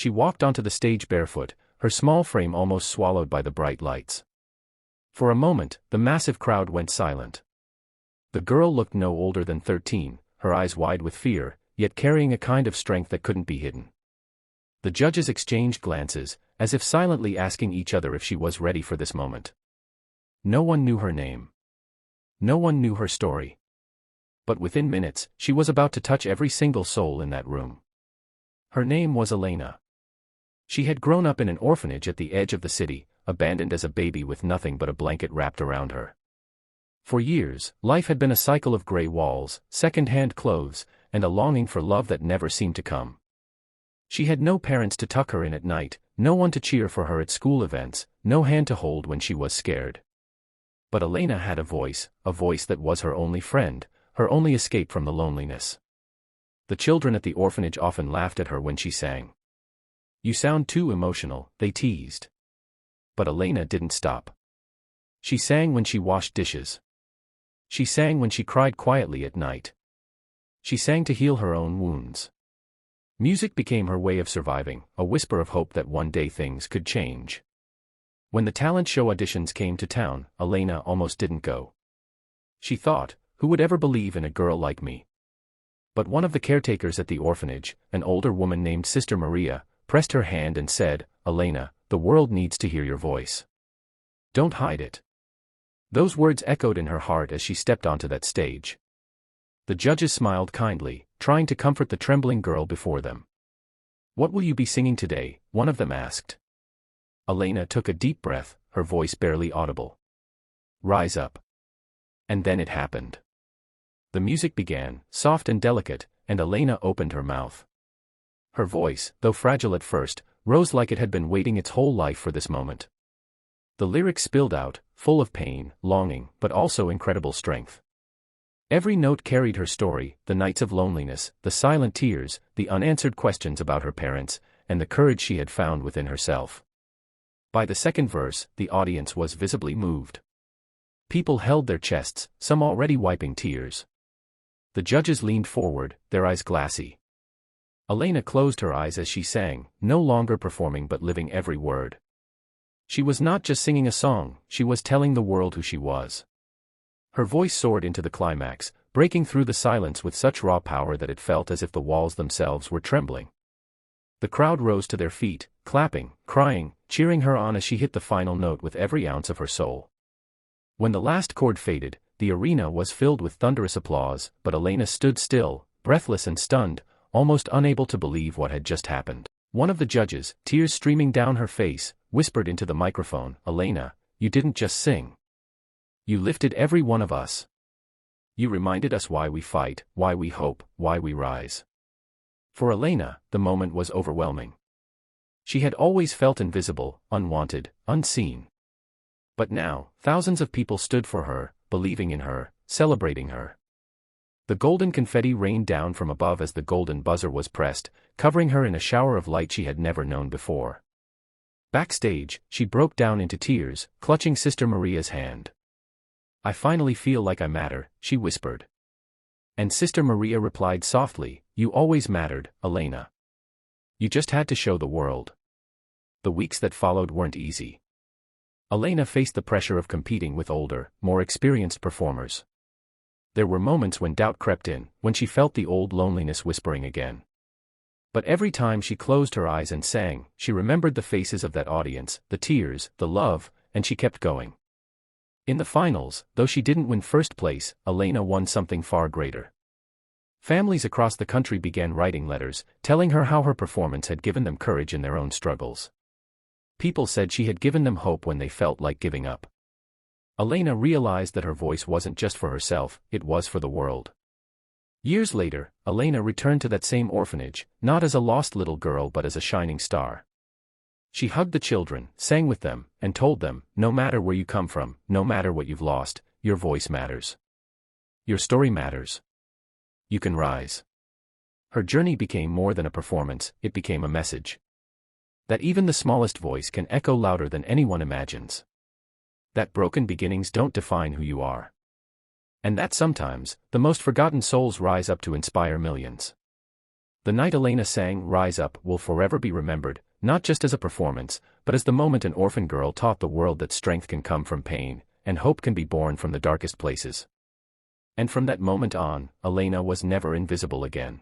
She walked onto the stage barefoot, her small frame almost swallowed by the bright lights. For a moment, the massive crowd went silent. The girl looked no older than 13, her eyes wide with fear, yet carrying a kind of strength that couldn't be hidden. The judges exchanged glances, as if silently asking each other if she was ready for this moment. No one knew her name. No one knew her story. But within minutes, she was about to touch every single soul in that room. Her name was Elena. She had grown up in an orphanage at the edge of the city, abandoned as a baby with nothing but a blanket wrapped around her. For years, life had been a cycle of gray walls, second-hand clothes, and a longing for love that never seemed to come. She had no parents to tuck her in at night, no one to cheer for her at school events, no hand to hold when she was scared. But Elena had a voice that was her only friend, her only escape from the loneliness. The children at the orphanage often laughed at her when she sang. "You sound too emotional," they teased. But Elena didn't stop. She sang when she washed dishes. She sang when she cried quietly at night. She sang to heal her own wounds. Music became her way of surviving, a whisper of hope that one day things could change. When the talent show auditions came to town, Elena almost didn't go. She thought, who would ever believe in a girl like me? But one of the caretakers at the orphanage, an older woman named Sister Maria, pressed her hand and said, "Elena, the world needs to hear your voice. Don't hide it." Those words echoed in her heart as she stepped onto that stage. The judges smiled kindly, trying to comfort the trembling girl before them. "What will you be singing today?" one of them asked. Elena took a deep breath, her voice barely audible. "Rise up." And then it happened. The music began, soft and delicate, and Elena opened her mouth. Her voice, though fragile at first, rose like it had been waiting its whole life for this moment. The lyrics spilled out, full of pain, longing, but also incredible strength. Every note carried her story, the nights of loneliness, the silent tears, the unanswered questions about her parents, and the courage she had found within herself. By the second verse, the audience was visibly moved. People held their chests, some already wiping tears. The judges leaned forward, their eyes glassy. Elena closed her eyes as she sang, no longer performing but living every word. She was not just singing a song, she was telling the world who she was. Her voice soared into the climax, breaking through the silence with such raw power that it felt as if the walls themselves were trembling. The crowd rose to their feet, clapping, crying, cheering her on as she hit the final note with every ounce of her soul. When the last chord faded, the arena was filled with thunderous applause, but Elena stood still, breathless and stunned, almost unable to believe what had just happened. One of the judges, tears streaming down her face, whispered into the microphone, "Elena, you didn't just sing. You lifted every one of us. You reminded us why we fight, why we hope, why we rise." For Elena, the moment was overwhelming. She had always felt invisible, unwanted, unseen. But now, thousands of people stood for her, believing in her, celebrating her. The golden confetti rained down from above as the golden buzzer was pressed, covering her in a shower of light she had never known before. Backstage, she broke down into tears, clutching Sister Maria's hand. "I finally feel like I matter," she whispered. And Sister Maria replied softly, "You always mattered, Elena. You just had to show the world." The weeks that followed weren't easy. Elena faced the pressure of competing with older, more experienced performers. There were moments when doubt crept in, when she felt the old loneliness whispering again. But every time she closed her eyes and sang, she remembered the faces of that audience, the tears, the love, and she kept going. In the finals, though she didn't win first place, Elena won something far greater. Families across the country began writing letters, telling her how her performance had given them courage in their own struggles. People said she had given them hope when they felt like giving up. Elena realized that her voice wasn't just for herself, it was for the world. Years later, Elena returned to that same orphanage, not as a lost little girl but as a shining star. She hugged the children, sang with them, and told them, no matter where you come from, no matter what you've lost, your voice matters. Your story matters. You can rise. Her journey became more than a performance, it became a message. That even the smallest voice can echo louder than anyone imagines. That broken beginnings don't define who you are. And that sometimes, the most forgotten souls rise up to inspire millions. The night Elena sang Rise Up will forever be remembered, not just as a performance, but as the moment an orphan girl taught the world that strength can come from pain, and hope can be born from the darkest places. And from that moment on, Elena was never invisible again.